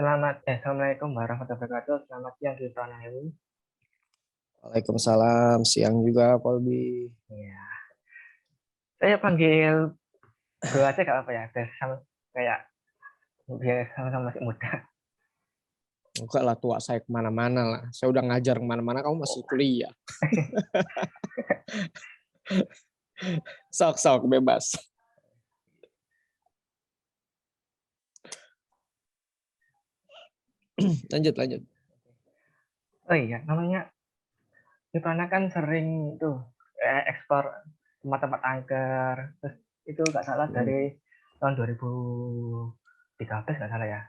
Assalamualaikum warahmatullahi wabarakatuh. Selamat siang Kiflan Hewi. Waalaikumsalam, siang juga Kolbi. Iya. Saya panggil bro aja gak apa ya, kayak biar sama-sama masih muda. Enggak lah, tua saya kemana-mana lah. Saya udah ngajar kemana-mana, kamu masih kuliah. Sok-sok, bebas. Lanjut. Oh iya, namanya Kiflan kan sering tuh ekspor tempat-tempat angker. Terus itu gak salah dari tahun 2013 gak salah ya.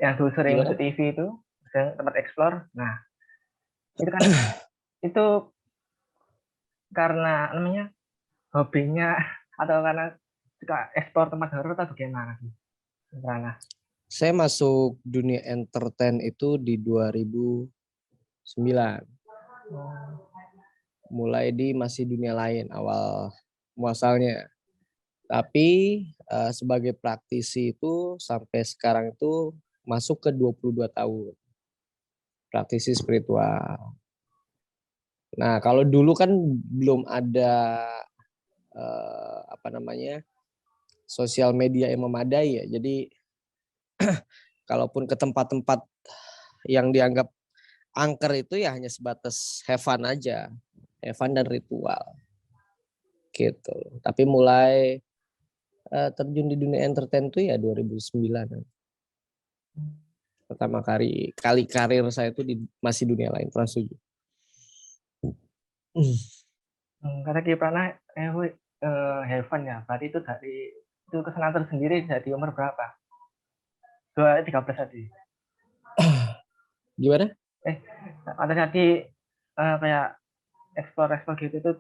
Yang dulu sering Gimana? masuk TV itu, tempat eksplor. Nah, itu kan itu karena namanya hobinya atau karena suka ekspor tempat horor atau bagaimana sih? Karena Saya masuk dunia entertain itu di 2009. Mulai di masih dunia lain awal muasalnya. Tapi sebagai praktisi itu sampai sekarang itu masuk ke 22 tahun. Praktisi spiritual. Nah, kalau dulu kan belum ada sosial media yang memadai ya. Jadi kalaupun ke tempat-tempat yang dianggap angker itu ya hanya sebatas have fun aja, have fun dan ritual gitu. Tapi mulai terjun di dunia entertain itu ya 2009. Pertama kali karir saya itu masih dunia lain, Trans 7. kata Kiprana heaven ya, berarti itu dari itu kesenangan tersendiri dari umur berapa? 13 tadi. Gimana? Ada tadi kayak explore gitu itu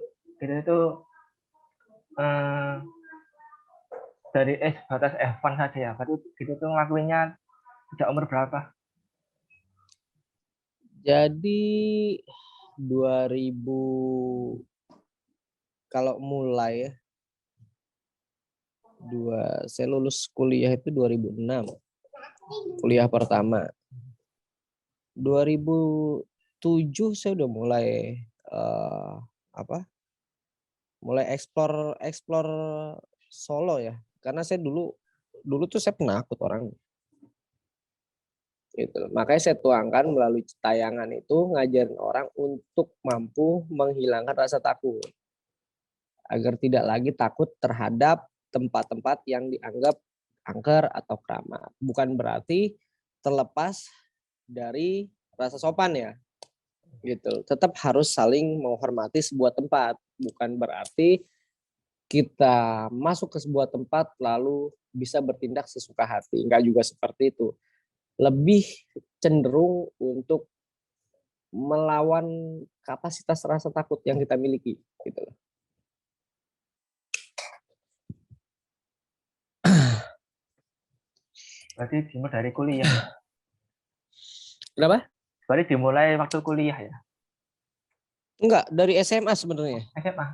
dari batas F1 saja ya. Berarti gitu tuh ngelakuinnya sejak umur berapa? Jadi 2000 kalau mulai ya saya lulus kuliah itu 2006. Kuliah pertama. 2007 saya udah mulai mulai eksplor solo ya. Karena saya dulu tuh saya penakut orang. Gitu. Makanya saya tuangkan melalui tayangan itu ngajarin orang untuk mampu menghilangkan rasa takut. Agar tidak lagi takut terhadap tempat-tempat yang dianggap angker atau keramat. Bukan berarti terlepas dari rasa sopan ya. Gitu. Tetap harus saling menghormati sebuah tempat. Bukan berarti kita masuk ke sebuah tempat lalu bisa bertindak sesuka hati. Enggak juga seperti itu. Lebih cenderung untuk melawan kapasitas rasa takut yang kita miliki gitu. Berarti dimulai dari kuliah. Kenapa? Berarti dimulai waktu kuliah ya? Enggak, dari SMA sebenarnya. SMA.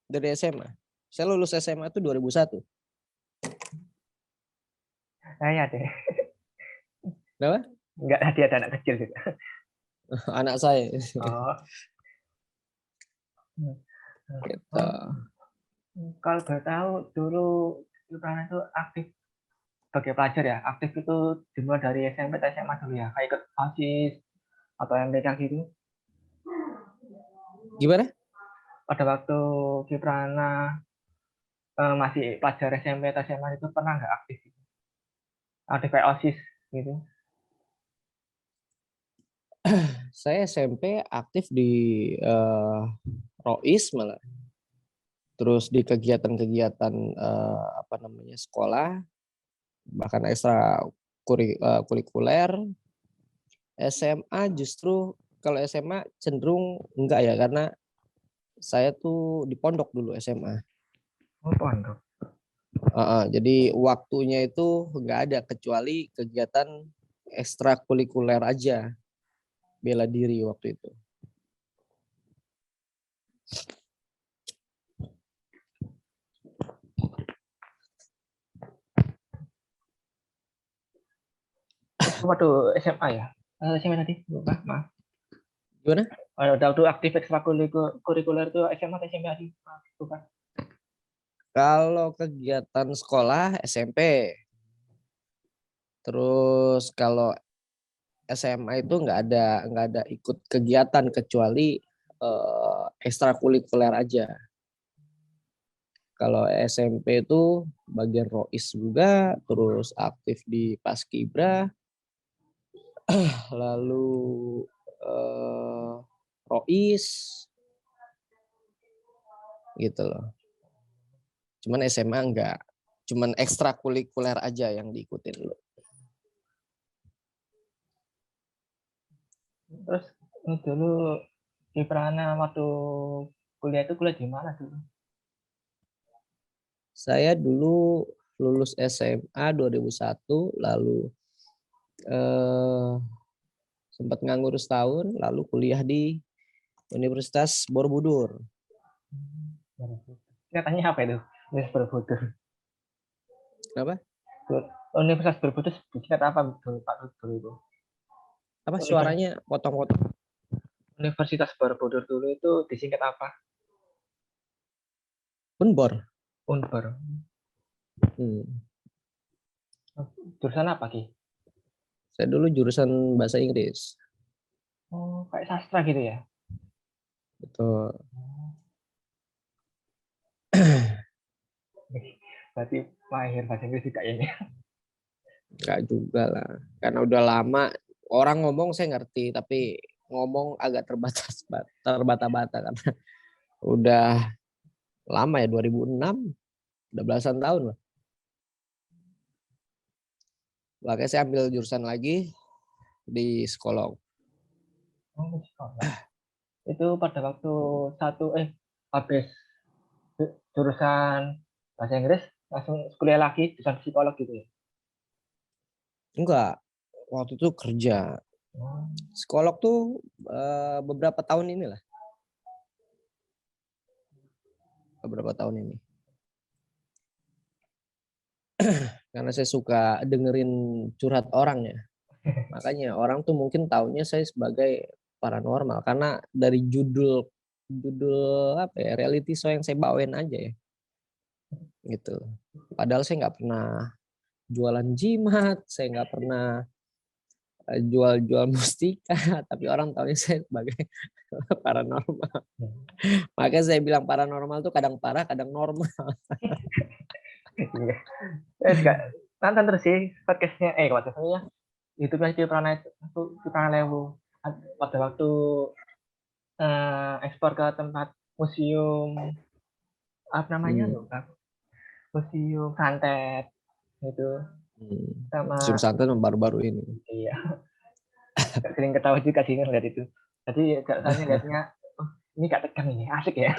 Dari SMA. Saya lulus SMA itu 2001. Ya deh. Kenapa? Enggak, tadi ada anak kecil juga. Anak saya. Oh. Gitu. Kalau boleh tahu dulu Kiprana itu aktif sebagai pelajar ya, aktif itu dimulai dari SMP atau SMA dulu ya, kayak ikut OSIS atau MTK gitu. Gimana? Pada waktu Kiprana masih pelajar SMP atau SMA itu pernah nggak aktif? Aktif kayak OSIS gitu? Saya SMP aktif di ROIS malah. Terus di kegiatan-kegiatan sekolah, bahkan ekstra kurikuler. SMA justru kalau SMA cenderung enggak ya, karena saya tuh di pondok dulu SMA. Oh, pondok. Jadi waktunya itu enggak ada kecuali kegiatan ekstrakurikuler aja, bela diri waktu itu. Waduh, SMA ya? SMA tadi, lupa, maaf. Gimana? Waktu aktif ekstrakurikuler itu SMA atau SMA sih? Maaf, lupa. Kalau kegiatan sekolah SMP, terus kalau SMA itu nggak ada ikut kegiatan kecuali ekstrakurikuler aja. Kalau SMP itu bagian rois juga, terus aktif di Paskibra, lalu rois gitu loh. Cuman SMA enggak, cuman ekstrakurikuler aja yang diikutin dulu. Terus dulu di Prana waktu kuliah itu kuliah di mana dulu? Saya dulu lulus SMA 2001, lalu sempat nganggur setahun, lalu kuliah di Universitas Borobudur. Katanya apa itu? Universitas Borobudur. Kenapa? Universitas Borobudur singkat apa dulu Pak dulu itu? Apa suaranya potong-potong? Universitas Borobudur dulu itu disingkat apa? Unbor. Unbor. Jurusan apa Ki? Saya dulu jurusan bahasa Inggris. Oh, kayak sastra gitu ya? Betul. Berarti mahir bahasa Inggris juga ini. Enggak juga lah. Karena udah lama orang ngomong saya ngerti, tapi ngomong agak terbata-bata karena udah lama ya, 2006, udah belasan tahun lah. Makanya saya ambil jurusan lagi di psikolog. Oh, sekolah. Itu pada waktu habis jurusan bahasa Inggris langsung kuliah lagi jurusan psikolog gitu ya? Enggak, waktu itu kerja. Psikolog tuh beberapa tahun inilah. Beberapa tahun ini. Karena saya suka dengerin curhat orang ya. Makanya orang tuh mungkin taunya saya sebagai paranormal karena dari judul apa ya, reality show yang saya bawain aja ya. Gitu. Padahal saya nggak pernah jualan jimat, saya nggak pernah jual-jual mustika, tapi orang taunya saya sebagai paranormal. Makanya saya bilang paranormal tuh kadang parah, kadang normal. Iya. Nonton terus sih podcastnya YouTube di Prana itu di Prana Lewu. Pada waktu ekspor ke tempat museum apa namanya lupa, museum santet itu Museum sama santet baru-baru ini. iya sering ketawa juga sih ngeliat itu. Jadi soalnya lihatnya oh, ini gak tegang ini asik ya.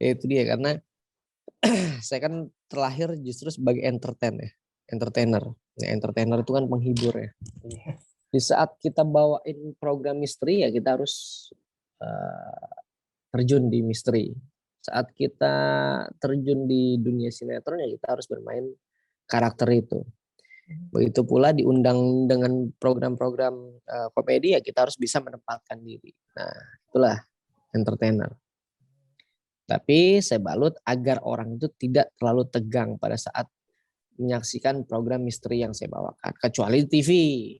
Ya itu dia karena saya kan terlahir justru sebagai entertainer. Ya, entertainer itu kan penghibur ya. Di saat kita bawain program misteri ya kita harus terjun di misteri. Saat kita terjun di dunia sinetron ya kita harus bermain karakter itu. Begitu pula diundang dengan program-program komedi ya kita harus bisa menempatkan diri. Nah itulah entertainer. Tapi saya balut agar orang itu tidak terlalu tegang pada saat menyaksikan program misteri yang saya bawakan. Kecuali TV.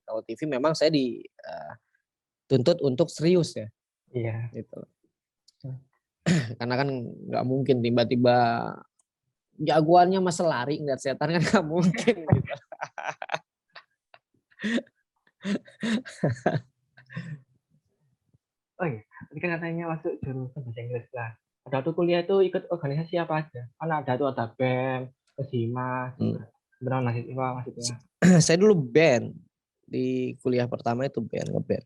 Kalau TV memang saya dituntut untuk serius ya. Iya. Gitu. Karena kan nggak mungkin tiba-tiba jagoannya masa lari ngeliat setan kan nggak mungkin. Gitu. Oh iya, tadi kan katanya masuk jurusan bahasa Inggris lah. Ada tuh kuliah itu ikut organisasi apa aja? Kan ada tuh ada BEM, Hima, benar maksudnya. Saya dulu band di kuliah pertama itu ngeband.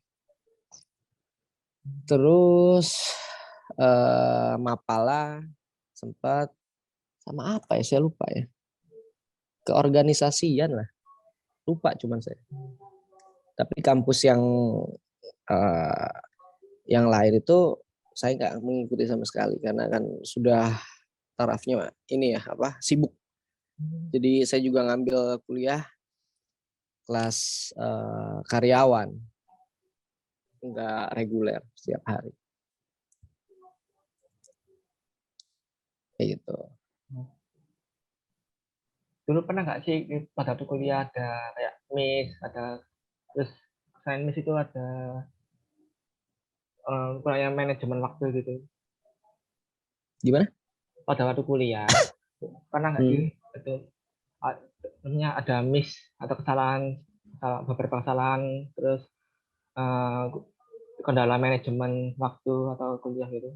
Terus Mapala sempat sama apa ya saya lupa ya. Keorganisasian lah. Lupa cuman saya. Tapi kampus yang lain itu saya nggak mengikuti sama sekali karena kan sudah tarafnya ini ya sibuk. Jadi saya juga ngambil kuliah kelas karyawan, nggak reguler setiap hari. Kayak gitu. Dulu pernah nggak sih pada waktu kuliah ada kayak miss, ada terus selain miss itu ada kayak manajemen waktu gitu. Gimana? Pada waktu kuliah pernah nggak sih itu ada miss atau beberapa kesalahan terus kendala manajemen waktu atau kuliah gitu?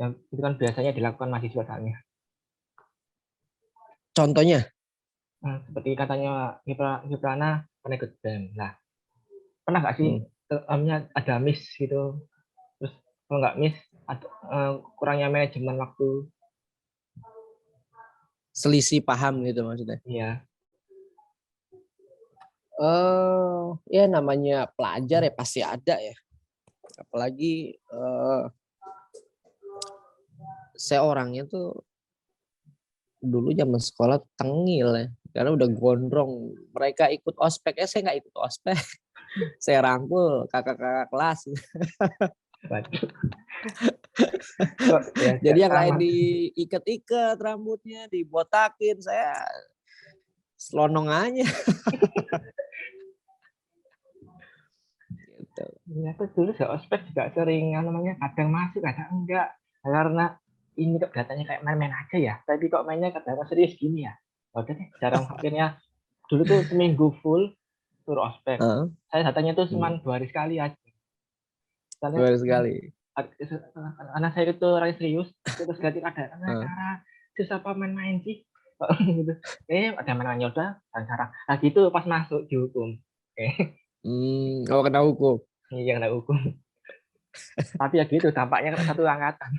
Yang itu kan biasanya dilakukan mahasiswa soalnya. Contohnya? Nah, seperti katanya Hiprana pernah ikut BEM. Nah, pernah nggak sih ada miss gitu? Terus kalau nggak miss, kurangnya manajemen waktu. Selisih paham gitu maksudnya? Iya. Ya namanya pelajar ya pasti ada ya. Apalagi saya orangnya tuh dulu zaman sekolah tengil ya, karena udah gondrong. Mereka ikut ospek, saya nggak ikut ospek. Saya rangkul kakak-kakak kelas. Ya, Jadi yang lain sama. diikat-ikat rambutnya, dibotakin, saya selonong aja. Gitu. Ya, aku dulu saya ospek juga sering namanya kadang masuk kadang enggak karena ini kok datanya kayak main-main aja ya, tapi kok mainnya kadang serius gini ya. Udah deh, jarang akhirnya dulu tuh seminggu full suruh ospek. Saya datanya tuh cuma 2 hari sekali aja. Soalnya 2 hari sekali. anak saya itu orang serius, terus ganti ada cara susah apa main-main sih. Gitu. Ada main-mainnya udah cara. Nah gitu pas masuk dihukum. Oh kena hukum. Iya kena hukum. Tapi ya gitu dampaknya kena satu angkatan.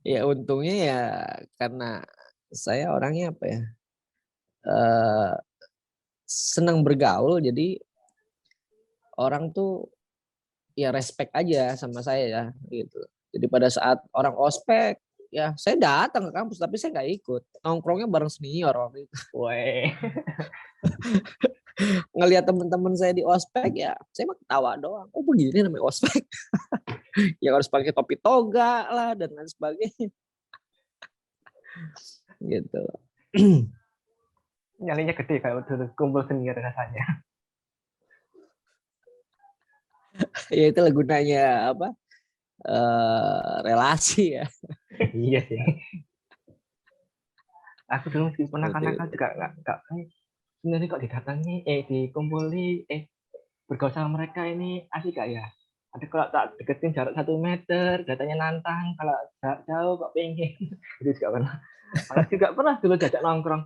Ya untungnya ya karena saya orangnya apa ya, senang bergaul, jadi orang tuh ya respect aja sama saya ya gitu. Jadi pada saat orang ospek ya saya datang ke kampus tapi saya nggak ikut, nongkrongnya bareng senior waktu itu. Woi. Ngelihat teman-teman saya di ospek ya saya mah ketawa doang. Oh begini namanya ospek. Yang harus pakai topi toga lah dan lain sebagainya. Gitu. Nyalinya gede kalau dulu kumpul senior rasanya. Ya itulah gunanya apa? Relasi ya. Iya sih. Aku dulu meskipun nakal-nakal juga nggak sebenarnya kok didatangi, dikumpuli, bergaul sama mereka ini asik gak ya? Ada kalau tak deketin jarak 1 meter, datanya nantang, kalau jauh kok pengen. Itu juga pernah. Malah juga pernah dulu jajak nongkrong.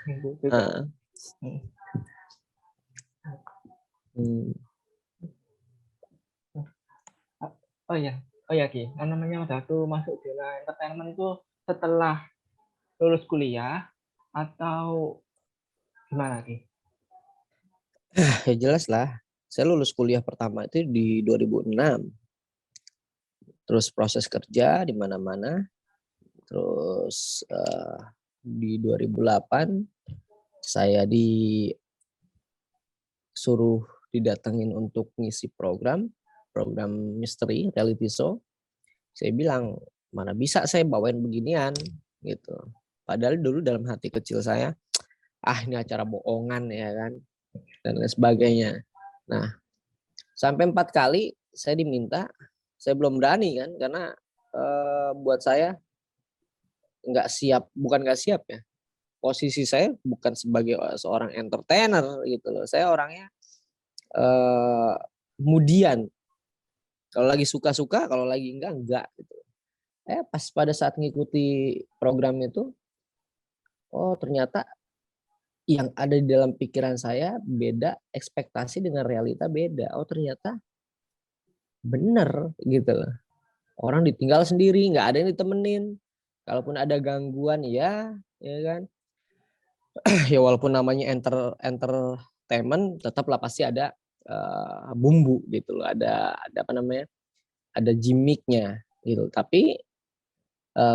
Gitu juga. Oh ya Ki, namanya waktu masuk dunia entertainment itu setelah lulus kuliah atau gimana Ki? Ya jelas lah. Saya lulus kuliah pertama itu di 2006. Terus proses kerja di mana-mana. Terus di 2008 saya disuruh didatengin untuk ngisi program misteri reality show. Saya bilang mana bisa saya bawain beginian gitu. Padahal dulu dalam hati kecil saya, ini acara bohongan ya kan dan lain sebagainya. Nah sampai 4 kali saya diminta, saya belum berani kan karena buat saya bukan nggak siap ya. Posisi saya bukan sebagai seorang entertainer gitu loh. Saya orangnya kemudian kalau lagi suka-suka, kalau lagi enggak gitu. Pas pada saat ngikuti program itu, oh ternyata yang ada di dalam pikiran saya beda, ekspektasi dengan realita beda. Oh ternyata bener gitu loh. Orang ditinggal sendiri, nggak ada yang ditemenin. Kalaupun ada gangguan ya kan. Ya walaupun namanya entertainment, tetaplah pasti ada bumbu gitu loh. Ada apa namanya? Ada gimmicknya gitu. Tapi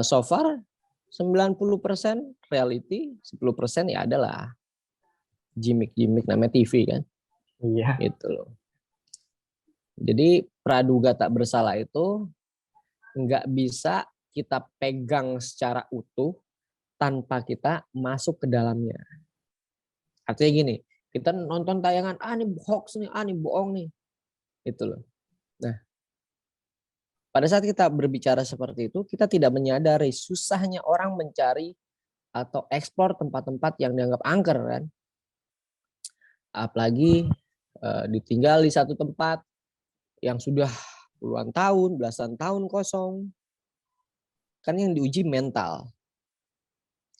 so far 90% reality, 10% ya adalah gimmick-gimmick namanya TV kan. Iya. Gitu loh. Jadi praduga tak bersalah itu nggak bisa kita pegang secara utuh tanpa kita masuk ke dalamnya. Artinya gini, kita nonton tayangan, ini hoax nih, ini bohong nih. Gitu loh. Nah, pada saat kita berbicara seperti itu, kita tidak menyadari susahnya orang mencari atau eksplor tempat-tempat yang dianggap angker kan. Apalagi ditinggal di satu tempat yang sudah puluhan tahun, belasan tahun kosong. Kan yang diuji mental.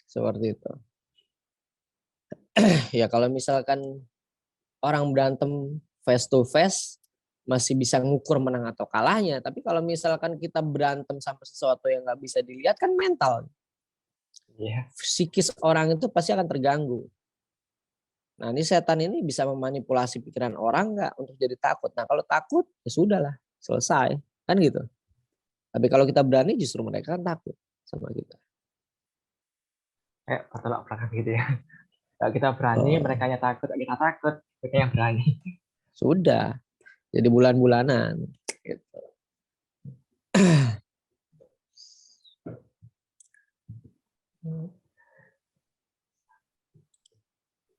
Seperti itu. Ya kalau misalkan orang berantem face to face masih bisa ngukur menang atau kalahnya. Tapi kalau misalkan kita berantem sama sesuatu yang nggak bisa dilihat kan mental. Iya. Psikis orang itu pasti akan terganggu. Nah ini setan ini bisa memanipulasi pikiran orang nggak untuk jadi takut. Nah kalau takut ya sudahlah selesai kan gitu. Tapi kalau kita berani justru mereka kan takut sama kita. Kayak bertolak belakang gitu ya. Kalau kita berani, mereka yang takut. Kalau kita takut, mereka yang berani. Sudah jadi bulan-bulanan. Gitu.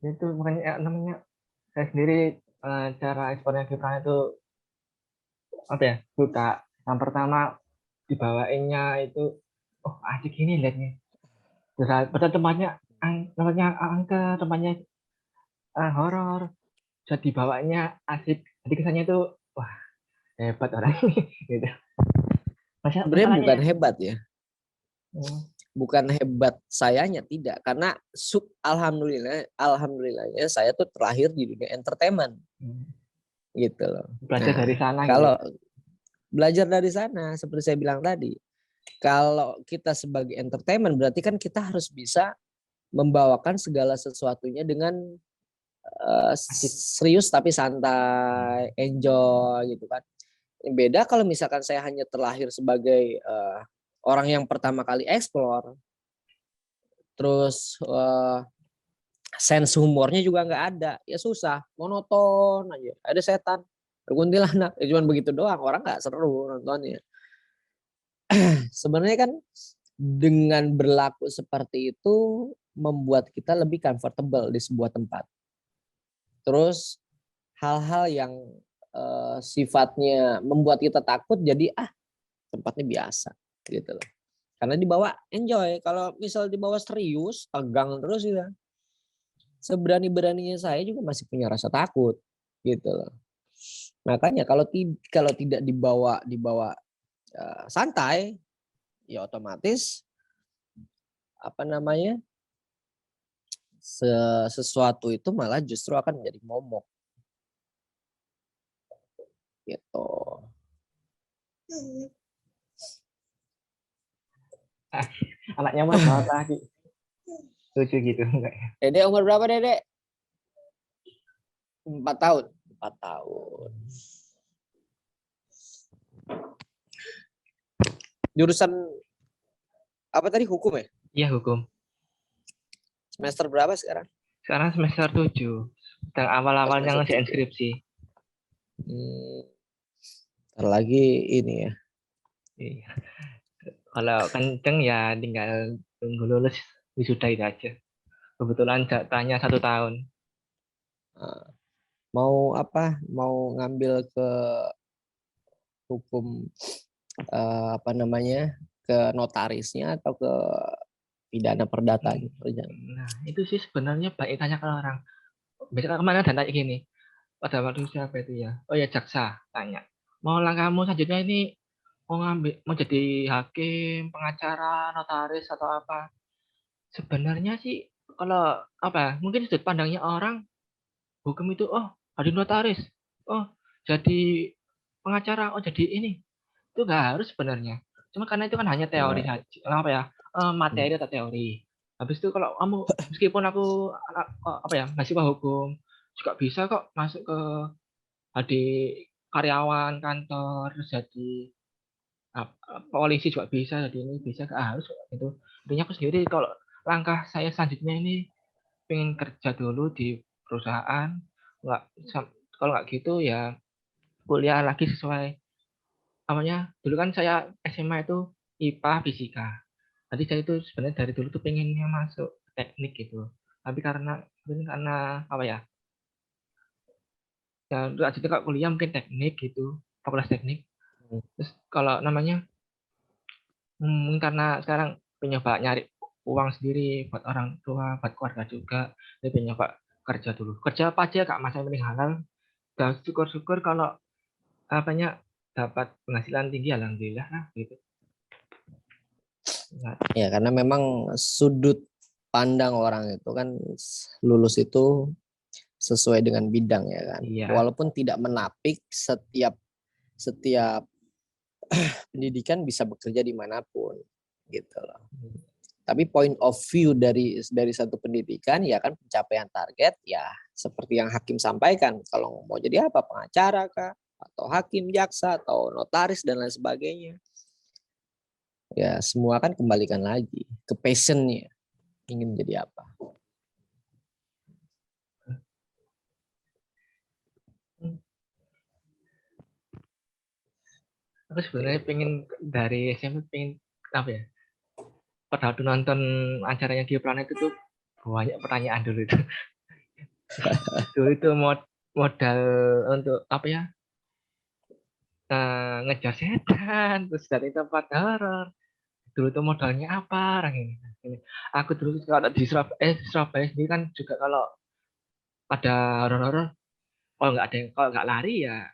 Itu makanya namanya saya sendiri cara ekspornya Kipran itu apa ya, suka. Yang pertama dibawainnya itu, oh asik ini liatnya. Terus pada tempatnya angker, tempatnya horor. Jadi bawanya asik. Jadi kesannya itu wah hebat orang ini gitu. Sebenarnya Masalahnya bukan ya. hebat ya. Bukan hebat sayanya tidak karena alhamdulillahnya saya tuh terlahir di dunia entertainment gitu loh. Belajar dari sana Kalau gitu. belajar dari sana seperti saya bilang tadi, kalau kita sebagai entertainment berarti kan kita harus bisa membawakan segala sesuatunya dengan serius tapi santai, enjoy gitu kan. Beda kalau misalkan saya hanya terlahir sebagai orang yang pertama kali explore, terus sense humornya juga nggak ada, ya susah, monoton aja. Ada setan, ada kuntilanak, ya cuman begitu doang, orang nggak seru nontonnya. Sebenarnya kan dengan berlaku seperti itu membuat kita lebih comfortable di sebuah tempat. Terus hal-hal yang sifatnya membuat kita takut jadi tempatnya biasa gitu loh. Karena dibawa enjoy. Kalau misal dibawa serius, tegang terus ya. Seberani-beraninya saya juga masih punya rasa takut gitu loh. Makanya kalau tidak dibawa santai, ya otomatis apa namanya sesuatu itu malah justru akan menjadi momok gitu. Anaknya mau berapa lagi? Lucu gitu enggak ya? Dedek umur berapa Dedek? 4 tahun. 4 tahun. Jurusan apa tadi, hukum ya? Iya hukum. Semester berapa sekarang? Sekarang semester 7. Sedang awal-awalnya ngerjain skripsi. Ntar lagi ini ya. Iya. Kalau kenceng ya tinggal tunggu lulus wisuda itu aja. Kebetulan tanya 1 tahun. Mau apa? Mau ngambil ke hukum apa namanya? Ke notarisnya atau ke pidana perdata? Nah, itu sih sebenarnya baik tanya ke orang. Biasanya kemana dan tanya gini. Pada waktu siapa itu ya? Oh ya jaksa tanya. Mau langkahmu selanjutnya ini mau jadi hakim, pengacara, notaris atau apa? Sebenarnya sih kalau apa? Mungkin sudut pandangnya orang hukum itu jadi notaris, oh jadi pengacara, oh jadi ini. Itu nggak harus sebenarnya. Cuma karena itu kan hanya teori saja. Apa ya? Materi atau teori. Habis itu kalau kamu meskipun aku apa ya, mahasiswa hukum juga bisa kok masuk ke jadi karyawan kantor, terus jadi polisi juga bisa, jadi ini bisa, nggak harus itu. Intinya aku sendiri kalau langkah saya selanjutnya ini pengen kerja dulu di perusahaan, nggak kalau nggak gitu ya kuliah lagi sesuai namanya. Dulu kan saya SMA itu IPA Fisika. Jadi saya itu sebenarnya dari dulu tuh pengennya masuk teknik gitu. Tapi karena apa ya? Ya lanjutnya kalau kuliah mungkin teknik gitu, fakultas teknik. Hmm. Terus kalau namanya karena sekarang pengen nyari uang sendiri buat orang tua, buat keluarga juga. Jadi pengen kerja dulu. Kerja apa aja Kak, Mas, yang penting halal. Dan syukur-syukur kalau apanya dapat penghasilan tinggi alhamdulillah lah gitu. Nah, Ya, karena memang sudut pandang orang itu kan lulus itu sesuai dengan bidang ya kan. iya. Walaupun tidak menapik setiap pendidikan bisa bekerja dimanapun gitu loh. Tapi point of view dari satu pendidikan ya kan pencapaian target ya seperti yang hakim sampaikan. Kalau mau jadi apa, pengacara kah, atau hakim, jaksa, atau notaris dan lain sebagainya. Ya semua kan kembalikan lagi ke passionnya, ingin menjadi apa. Aku sebenarnya pengen dari SMP pengen apa ya? Pada waktu nonton acaranya Di Planet itu tuh banyak pertanyaan dulu itu. Dulu itu modal untuk apa ya? Ngejar setan, terus dari tempat horor. Dulu tuh modalnya apa orang ini? Aku dulu kalau di Surabaya sendiri kan juga kalau ada horor-horor, kalau nggak lari ya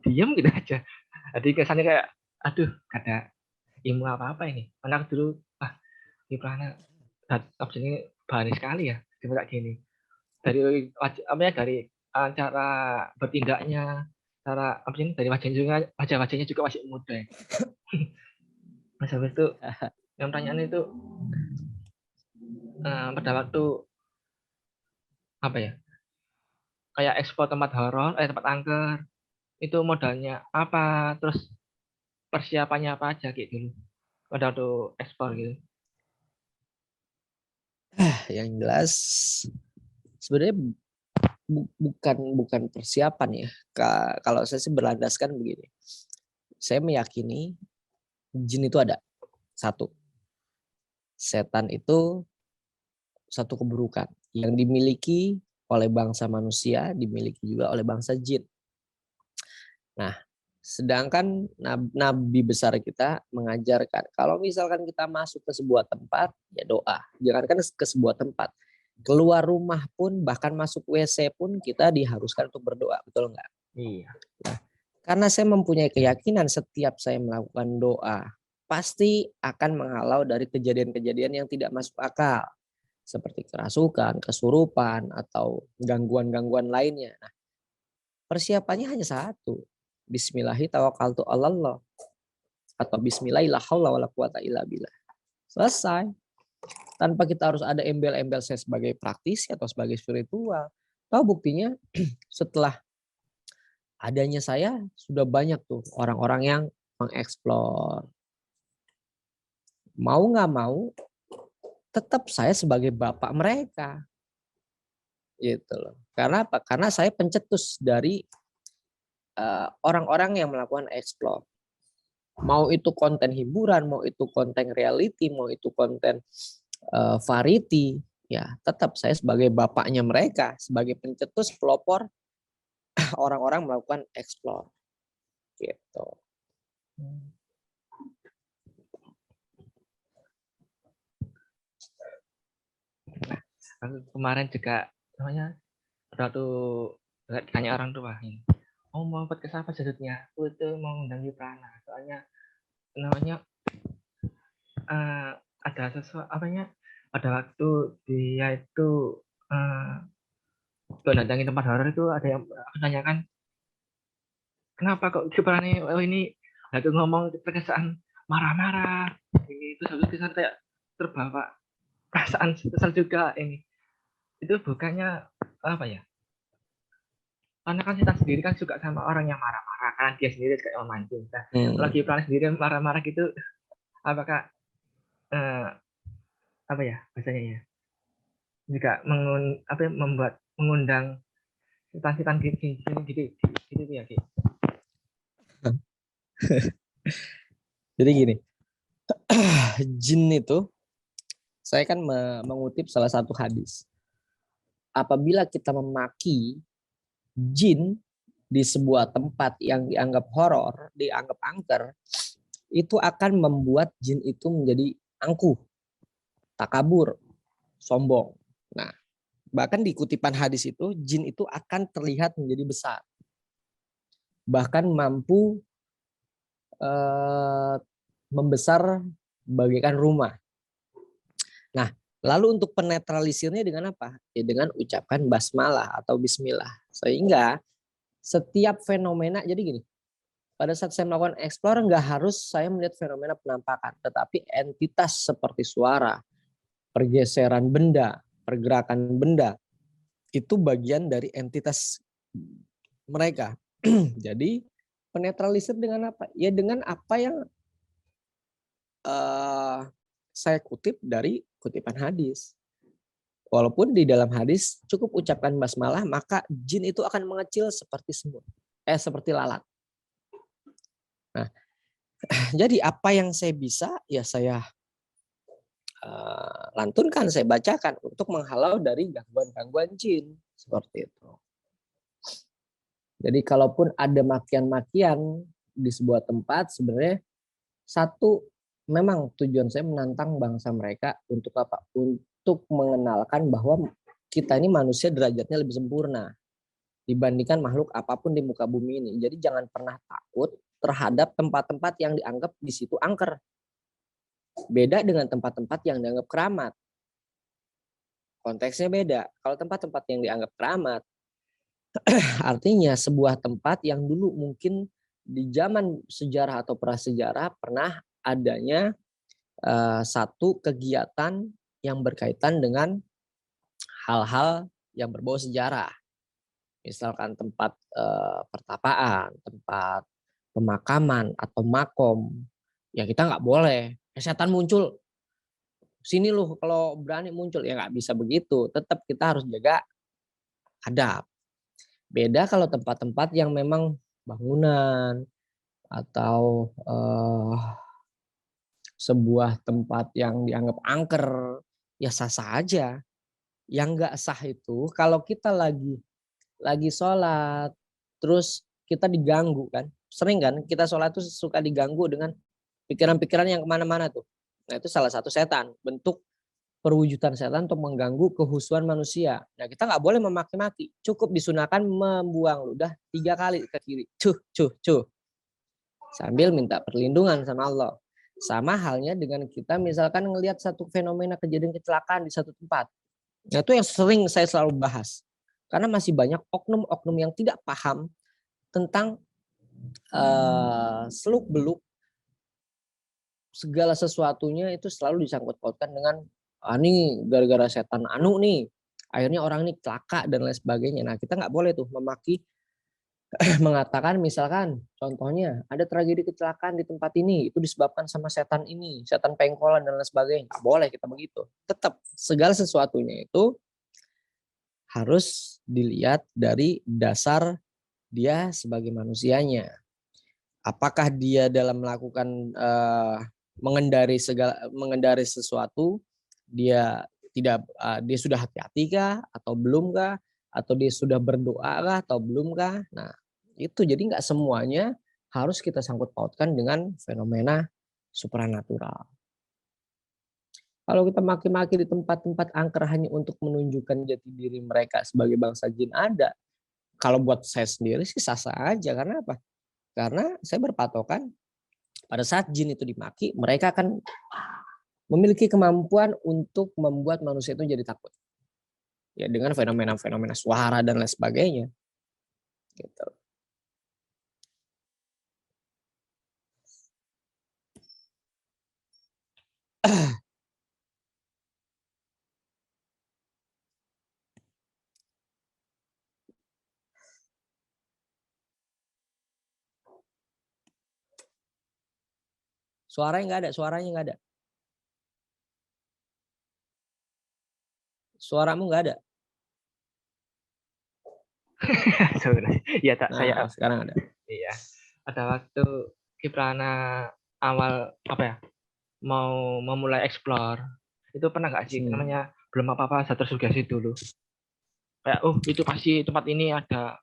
diem gitu aja. Jadi kesannya kayak, aduh, gak ada ilmu apa-apa ini. Karena aku dulu, di Prana, absen ini bahani sekali ya, coba kayak gini. Dari cara bertindaknya, cara apa sih, dari wajah-wajahnya juga masih muda ya. Mas habis itu, yang pertanyaan itu, pada waktu, apa ya, kayak ekspor tempat horor, tempat angker, itu modalnya apa, terus persiapannya apa aja kayak dulu, pada waktu ekspor gitu. Yang jelas sebenarnya bukan persiapan ya. Kalau saya sih berlandaskan begini. Saya meyakini jin itu ada. Satu, setan itu satu keburukan yang dimiliki oleh bangsa manusia, dimiliki juga oleh bangsa jin. Nah, sedangkan nabi besar kita mengajarkan kalau misalkan kita masuk ke sebuah tempat, ya doa. Jangankan ke sebuah tempat, keluar rumah pun, bahkan masuk WC pun kita diharuskan untuk berdoa, betul nggak? Iya. Nah, karena saya mempunyai keyakinan setiap saya melakukan doa, pasti akan menghalau dari kejadian-kejadian yang tidak masuk akal. Seperti kerasukan, kesurupan, atau gangguan-gangguan lainnya. Nah, persiapannya hanya satu. Bismillahirrahmanirrahim atau Bismillahirrahmanirrahim. Selesai. Tanpa kita harus ada embel-embel saya sebagai praktisi atau sebagai spiritual. Tahu buktinya setelah adanya saya sudah banyak tuh orang-orang yang mengeksplor. Mau nggak mau tetap saya sebagai bapak mereka. Gitu loh. Karena apa? Karena saya pencetus dari orang-orang yang melakukan explore. Mau itu konten hiburan, mau itu konten reality, mau itu konten variety, ya tetap saya sebagai bapaknya mereka, sebagai pencetus pelopor orang-orang melakukan explore. Gitu. Aku kemarin juga namanya waktu tanya orang tua ini, mau podcast apa judulnya? Aku itu mau undang Prana, soalnya namanya ada sesuatu apanya pada waktu dia itu datangin tempat horor itu ada yang aku tanyakan kenapa kok Prana ini aku ngomong terkesan marah-marah ini, terus habis kesan kayak terbawa perasaan kesal juga ini. Itu bukannya apa ya, karena kan kita sendiri kan suka sama orang yang marah-marah karena dia sendiri kayak memancing. Nah, kalau Gibran sendiri marah-marah gitu, apakah apa ya bahasanya ya, juga membuat mengundang setan-setan gini gitu ya Ki. Jadi gini, jin itu saya kan mengutip salah satu hadis. Apabila kita memaki jin di sebuah tempat yang dianggap horor, dianggap angker, itu akan membuat jin itu menjadi angkuh, takabur, sombong. Nah, bahkan di kutipan hadis itu, jin itu akan terlihat menjadi besar. Bahkan mampu membesar bagaikan rumah. Nah, lalu untuk penetralisirnya dengan apa? Ya dengan ucapkan basmalah atau bismillah. Sehingga setiap fenomena, jadi gini, pada saat saya melakukan explore nggak harus saya melihat fenomena penampakan, tetapi entitas seperti suara, pergeseran benda, pergerakan benda, itu bagian dari entitas mereka. Jadi penetralisir dengan apa? Ya dengan apa yang saya kutip dari kutipan hadis. Walaupun di dalam hadis cukup ucapkan basmalah, maka jin itu akan mengecil seperti semut, seperti lalat. Nah, jadi apa yang saya bisa ya saya lantunkan, saya bacakan untuk menghalau dari gangguan-gangguan jin seperti itu. Jadi kalaupun ada makian-makian di sebuah tempat, sebenarnya satu, memang tujuan saya menantang bangsa mereka untuk apa? Untuk mengenalkan bahwa kita ini manusia derajatnya lebih sempurna dibandingkan makhluk apapun di muka bumi ini. Jadi jangan pernah takut terhadap tempat-tempat yang dianggap di situ angker. Beda dengan tempat-tempat yang dianggap keramat. Konteksnya beda. Kalau tempat-tempat yang dianggap keramat, artinya sebuah tempat yang dulu mungkin di zaman sejarah atau prasejarah pernah adanya satu kegiatan yang berkaitan dengan hal-hal yang berbau sejarah. Misalkan tempat pertapaan, tempat pemakaman atau makom. Ya kita nggak boleh. Setan muncul. Sini loh kalau berani muncul. Ya nggak bisa begitu. Tetap kita harus jaga adab. Beda kalau tempat-tempat yang memang bangunan atau sebuah tempat yang dianggap angker, ya sah-sah aja. Yang nggak sah itu kalau kita lagi sholat, terus kita diganggu kan. Sering kan kita sholat tuh suka diganggu dengan pikiran-pikiran yang kemana-mana tuh. Nah itu salah satu setan, bentuk perwujudan setan untuk mengganggu kehusuan manusia. Nah kita nggak boleh memaki-maki, cukup disunahkan membuang ludah 3 kali ke kiri. Cuh, cuh, cuh. Sambil minta perlindungan sama Allah. Sama halnya dengan kita misalkan ngelihat satu fenomena kejadian kecelakaan di satu tempat. Nah itu yang sering saya selalu bahas. Karena masih banyak oknum-oknum yang tidak paham tentang seluk-beluk segala sesuatunya itu selalu disangkut pautkan dengan ini gara-gara setan anu nih akhirnya orang ini celaka dan lain sebagainya. Nah kita nggak boleh tuh memaki mengatakan misalkan contohnya ada tragedi kecelakaan di tempat ini itu disebabkan sama setan ini, setan pengkolan dan lain sebagainya. Nggak boleh kita begitu. Tetap segala sesuatunya itu harus dilihat dari dasar dia sebagai manusianya. Apakah dia dalam melakukan mengendari sesuatu dia tidak dia sudah hati-hati kah atau belum kah, atau dia sudah berdoa kah atau belum kah. Nah itu jadi nggak semuanya harus kita sangkut pautkan dengan fenomena supranatural. Kalau kita maki-maki di tempat-tempat angker hanya untuk menunjukkan jati diri mereka sebagai bangsa jin ada. Kalau buat saya sendiri sih sah-sah aja. Karena apa? Karena saya berpatokan pada saat jin itu dimaki, mereka akan memiliki kemampuan untuk membuat manusia itu jadi takut. Ya dengan fenomena-fenomena suara dan lain sebagainya. Gitu. Suaranya nggak ada. Suaramu nggak ada. Sebenarnya. Iya tak Nah, kayak sekarang ada. iya. Ada waktu Kiprana awal apa ya? Mau memulai explore. Itu pernah nggak sih namanya belum apa-apa saya tersugesti dulu. Kayak itu pasti tempat ini ada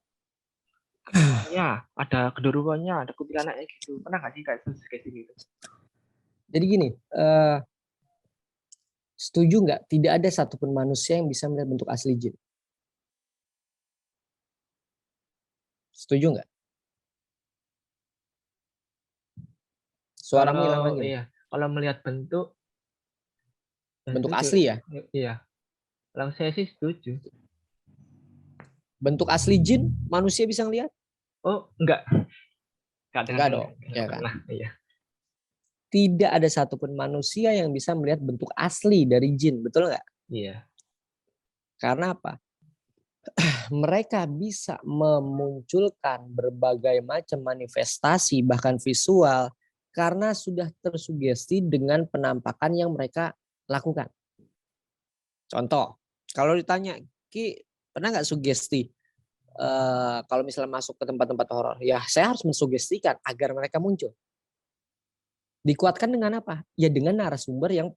ada genderuwonya, ada kuntilanaknya gitu. Pernah nggak sih kayak tersugesti gitu? Jadi gini, setuju nggak? Tidak ada satupun manusia yang bisa melihat bentuk asli jin. Setuju nggak? Suaramu hilang lagi nih. Iya, kalau melihat bentuk Bentuk setuju. asli ya? Iya. Kalau saya sih setuju. Bentuk asli jin manusia bisa ngelihat? Oh, enggak. Enggak dong, ya kan? Pernah. Iya. Tidak ada satupun manusia yang bisa melihat bentuk asli dari jin, betul nggak? Iya. Karena apa? Mereka bisa memunculkan berbagai macam manifestasi bahkan visual karena sudah tersugesti dengan penampakan yang mereka lakukan. Contoh, kalau ditanya, Ki, pernah nggak sugesti? Kalau misalnya masuk ke tempat-tempat horor, ya saya harus mensugestikan agar mereka muncul. Dikuatkan dengan apa? Ya dengan narasumber yang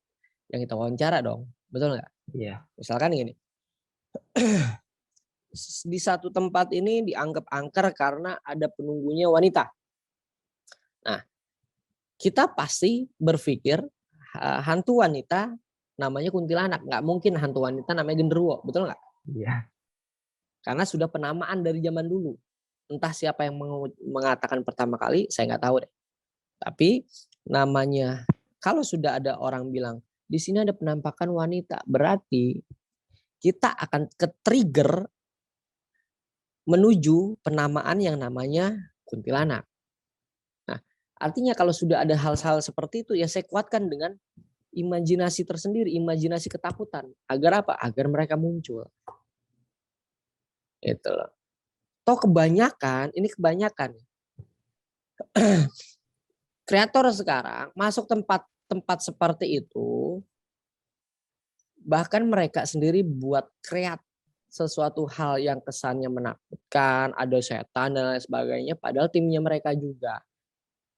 kita wawancara dong, betul nggak? Iya. Misalkan gini, di satu tempat ini dianggap angker karena ada penunggunya wanita. Nah, kita pasti berpikir hantu wanita namanya kuntilanak, nggak mungkin hantu wanita namanya genderuwo, betul nggak? Iya. Karena sudah penamaan dari zaman dulu. Entah siapa yang mengatakan pertama kali, saya nggak tahu deh. Tapi namanya, kalau sudah ada orang bilang, di sini ada penampakan wanita, berarti kita akan ke-trigger menuju penamaan yang namanya kuntilanak. Nah, artinya kalau sudah ada hal-hal seperti itu, ya saya kuatkan dengan imajinasi tersendiri, imajinasi ketakutan. Agar apa? Agar mereka muncul. Itu loh. Toh kebanyakan, ini kebanyakan. Kreator sekarang masuk tempat seperti itu, bahkan mereka sendiri buat kreat sesuatu hal yang kesannya menakutkan, ada setan dan lain sebagainya, padahal timnya mereka juga.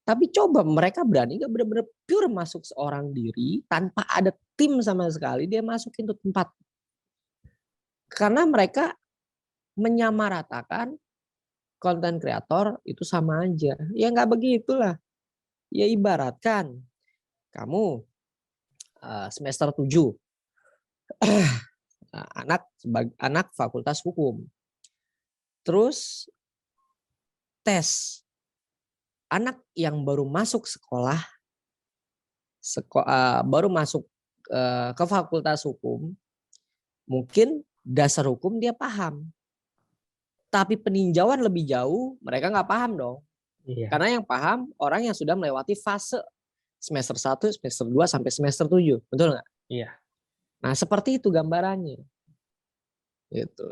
Tapi coba mereka berani nggak benar-benar pure masuk seorang diri tanpa ada tim sama sekali, dia masukin tuh tempat. Karena mereka menyamaratakan konten kreator itu sama aja. Ya nggak begitulah. Ya ibaratkan kamu semester 7 anak fakultas hukum. Terus tes anak yang baru masuk sekolah baru masuk ke fakultas hukum, mungkin dasar hukum dia paham. Tapi peninjauan lebih jauh mereka nggak paham dong. Iya. Karena yang paham orang yang sudah melewati fase semester 1, semester 2 sampai semester 7. Betul nggak? Iya. Nah, seperti itu gambarannya. Gitu.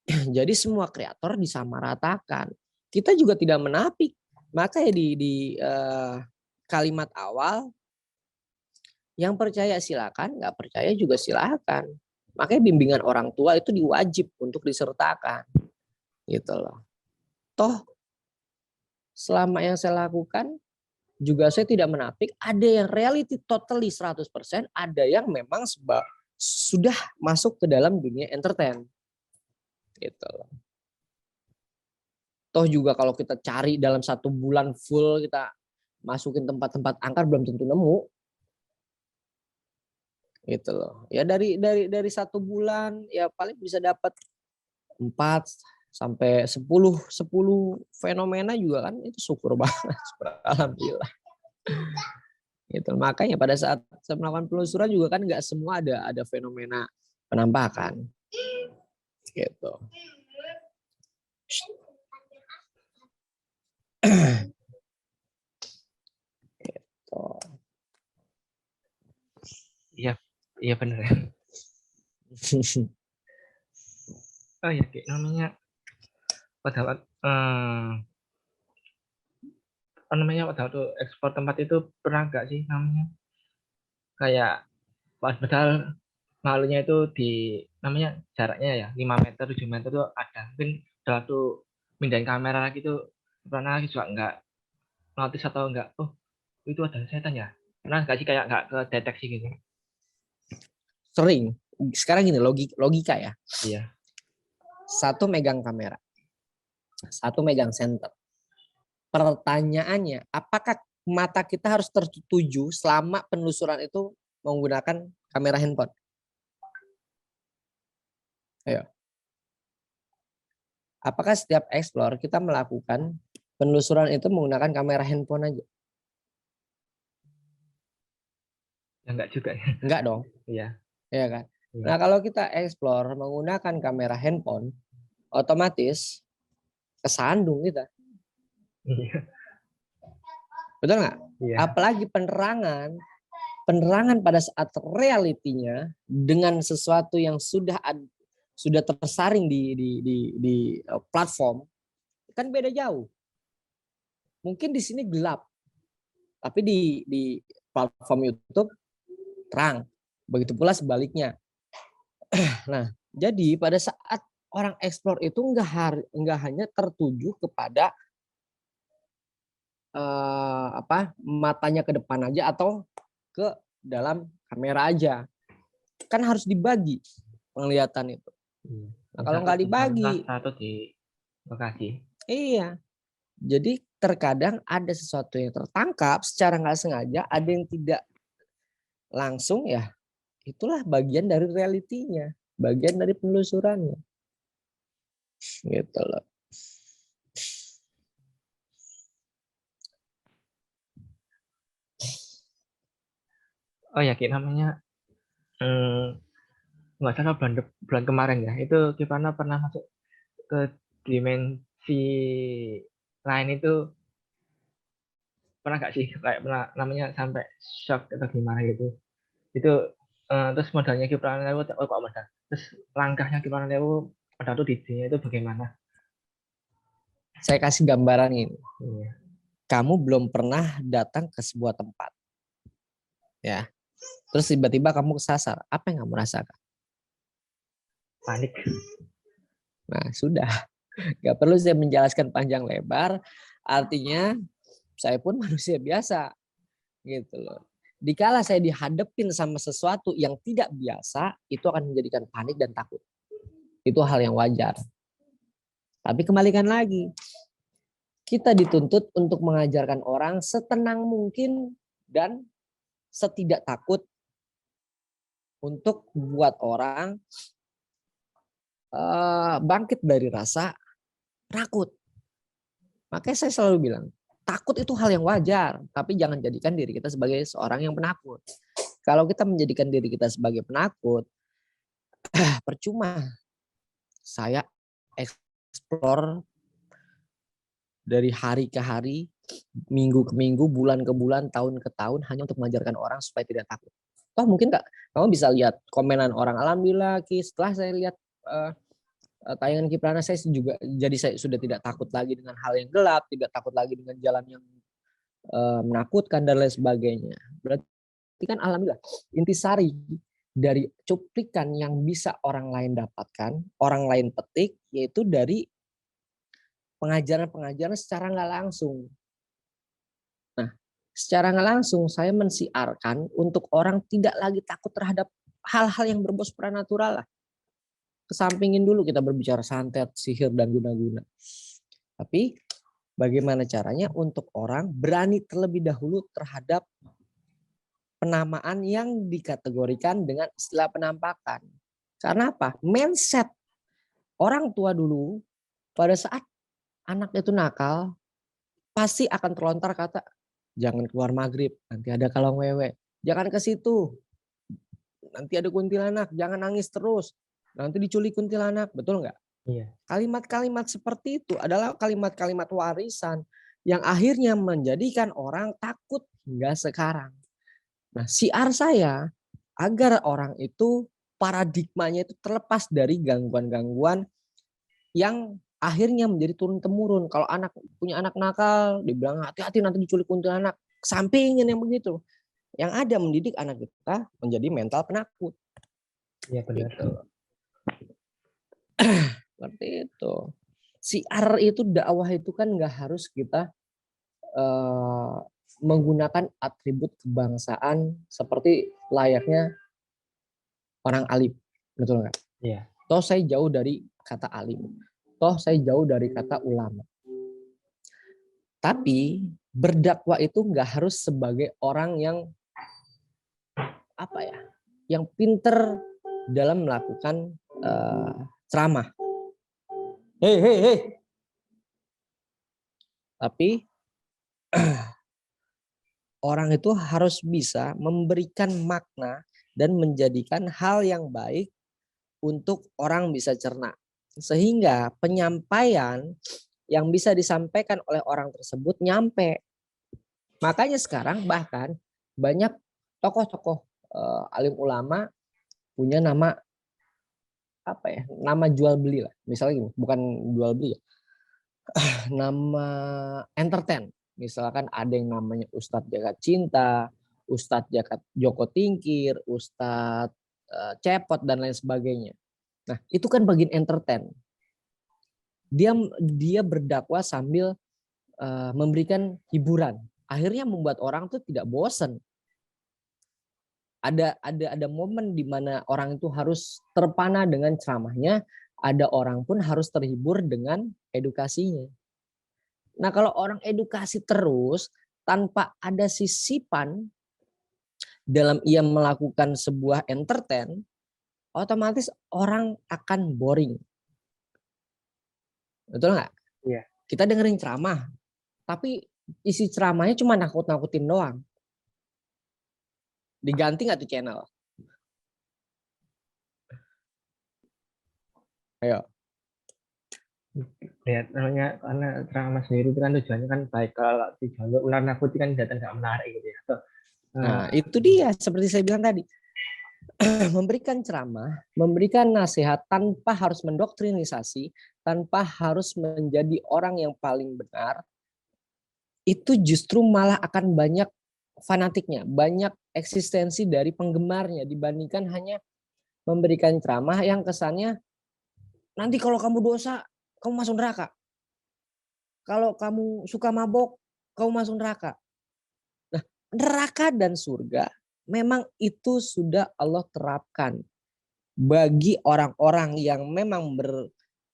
Jadi semua kreator disamaratakan. Kita juga tidak menapik. Makanya di kalimat awal, yang percaya silakan, nggak percaya juga silakan. Makanya bimbingan orang tua itu diwajib untuk disertakan. Gitu loh. Toh selama yang saya lakukan juga saya tidak menapik, ada yang reality totally 100%, ada yang memang sudah masuk ke dalam dunia entertain. Gitu loh. Toh juga kalau kita cari dalam 1 bulan full kita masukin tempat-tempat angker belum tentu nemu. Gitu loh. Ya dari 1 bulan ya paling bisa dapat 4 sampai 10 fenomena juga kan itu syukur banget. Alhamdulillah. Gitu. Makanya pada saat saya melakukan penelusuran juga kan nggak semua ada fenomena penampakan. Gitu. Gitu. Iya. Iya benar. Oh ya, kayak namanya pada waktu waktu ekspor tempat itu pernah nggak sih namanya kayak padahal malunya itu di namanya jaraknya ya 5 meter 7 meter tuh ada, mungkin udah waktu mindahin kamera lagi tuh pernah lagi juga nggak notice atau nggak, oh itu ada setan ya, pernah nggak sih kayak nggak kedeteksi gitu? Sering. Sekarang gini, logika ya. Iya. Satu megang kamera, satu megang senter. Pertanyaannya, apakah mata kita harus tertuju selama penelusuran itu menggunakan kamera handphone? Ayo. Apakah setiap explore kita melakukan penelusuran itu menggunakan kamera handphone aja? Ya enggak juga ya. Enggak dong. Iya. Ya kan? Iya. Nah, kalau kita explore menggunakan kamera handphone, otomatis kesandung kita. Iya. Betul nggak? Iya. Apalagi penerangan pada saat realitinya dengan sesuatu yang sudah tersaring di platform kan beda jauh. Mungkin di sini gelap, tapi di platform YouTube terang. Begitu pula sebaliknya. Nah, jadi pada saat orang explore itu enggak hanya tertuju kepada matanya ke depan aja atau ke dalam kamera aja. Kan harus dibagi penglihatan itu. Nah, kalau nggak dibagi, satu di lokasi. iya. Jadi terkadang ada sesuatu yang tertangkap secara nggak sengaja, ada yang tidak langsung ya. Itulah bagian dari realitinya, bagian dari penelusurannya. Gitu loh. Oh ya, namanya nggak salah bulan kemarin ya, itu Kipana pernah masuk ke dimensi lain itu, pernah nggak sih kayak pernah namanya sampai shock atau gimana gitu? Itu terus modalnya Kipana Lewu, oh kok modal, terus langkahnya Kipana Lewu pada tuh di dunia itu bagaimana? Saya kasih gambaran ini. Iya. Kamu belum pernah datang ke sebuah tempat, ya. Terus tiba-tiba kamu kesasar. Apa yang kamu rasakan? Panik. Nah, sudah. Gak perlu saya menjelaskan panjang lebar. Artinya saya pun manusia biasa. Gitu loh. Dikala saya dihadapin sama sesuatu yang tidak biasa, itu akan menjadikan panik dan takut. Itu hal yang wajar. Tapi kembalikan lagi. Kita dituntut untuk mengajarkan orang setenang mungkin dan setidak takut untuk buat orang bangkit dari rasa takut. Makanya saya selalu bilang, takut itu hal yang wajar, tapi jangan jadikan diri kita sebagai seorang yang penakut. Kalau kita menjadikan diri kita sebagai penakut, percuma. Saya explore dari hari ke hari, minggu ke minggu, bulan ke bulan, tahun ke tahun hanya untuk mengajarkan orang supaya tidak takut. Toh mungkin kamu bisa lihat komenan orang, alhamdulillah Ki, setelah saya lihat tayangan Kiprana saya juga jadi saya sudah tidak takut lagi dengan hal yang gelap, tidak takut lagi dengan jalan yang menakutkan dan lain sebagainya. Berarti kan alhamdulillah intisari dari cuplikan yang bisa orang lain dapatkan, orang lain petik, yaitu dari pengajaran-pengajaran secara nggak langsung. Nah, secara nggak langsung saya mensiarkan untuk orang tidak lagi takut terhadap hal-hal yang berbau supranatural lah. Kesampingin dulu kita berbicara santet, sihir, dan guna-guna. Tapi bagaimana caranya untuk orang berani terlebih dahulu terhadap penamaan yang dikategorikan dengan istilah penampakan. Karena apa? Mindset orang tua dulu pada saat anak itu nakal, pasti akan terlontar kata, jangan keluar maghrib, nanti ada kalong wewe. Jangan ke situ, nanti ada kuntilanak. Jangan nangis terus, nanti diculik kuntilanak. Betul nggak? Iya. Kalimat-kalimat seperti itu adalah kalimat-kalimat warisan yang akhirnya menjadikan orang takut hingga sekarang. Nah, siar saya agar orang itu paradigmanya itu terlepas dari gangguan-gangguan yang akhirnya menjadi turun-temurun. Kalau anak punya anak nakal, dibilang hati-hati nanti diculik kuntilanak. Sampingin yang begitu. Yang ada mendidik anak kita menjadi mental penakut. Iya benar. Gitu. Seperti itu. Siar itu dakwah itu kan nggak harus kita menggunakan atribut kebangsaan seperti layaknya orang alim, betul nggak? Iya. Toh saya jauh dari kata alim, toh saya jauh dari kata ulama. Tapi berdakwah itu nggak harus sebagai orang yang apa ya, yang pinter dalam melakukan ceramah. Hei. Tapi orang itu harus bisa memberikan makna dan menjadikan hal yang baik untuk orang bisa cerna. Sehingga penyampaian yang bisa disampaikan oleh orang tersebut nyampe. Makanya sekarang bahkan banyak tokoh-tokoh alim ulama punya nama apa ya? Nama jual beli lah. Misalnya gini, bukan jual beli ya. Nama entertain. Misalkan ada yang namanya Ustadz Jagat Cinta, Ustadz Joko Tingkir, Ustadz Cepot dan lain sebagainya. Nah, itu kan bagian entertain. Dia berdakwah sambil memberikan hiburan. Akhirnya membuat orang tuh tidak bosan. Ada momen di mana orang itu harus terpana dengan ceramahnya, ada orang pun harus terhibur dengan edukasinya. Nah, kalau orang edukasi terus tanpa ada sisipan dalam ia melakukan sebuah entertain, otomatis orang akan boring. Betul nggak? Iya. Kita dengerin ceramah, tapi isi ceramahnya cuma nakut-nakutin doang. Diganti nggak tuh channel? Ayo. Lihat namanya karena ceramah sendiri itu kan tujuannya kan baik, kalau tujuan untuk menakuti kan kelihatan nggak menarik gitu ya. Nah, itu dia seperti saya bilang tadi. Memberikan ceramah, memberikan nasihat tanpa harus mendoktrinisasi, tanpa harus menjadi orang yang paling benar, itu justru malah akan banyak fanatiknya, banyak eksistensi dari penggemarnya dibandingkan hanya memberikan ceramah yang kesannya nanti kalau kamu dosa, kamu masuk neraka. Kalau kamu suka mabok, kamu masuk neraka. Nah, neraka dan surga memang itu sudah Allah terapkan bagi orang-orang yang memang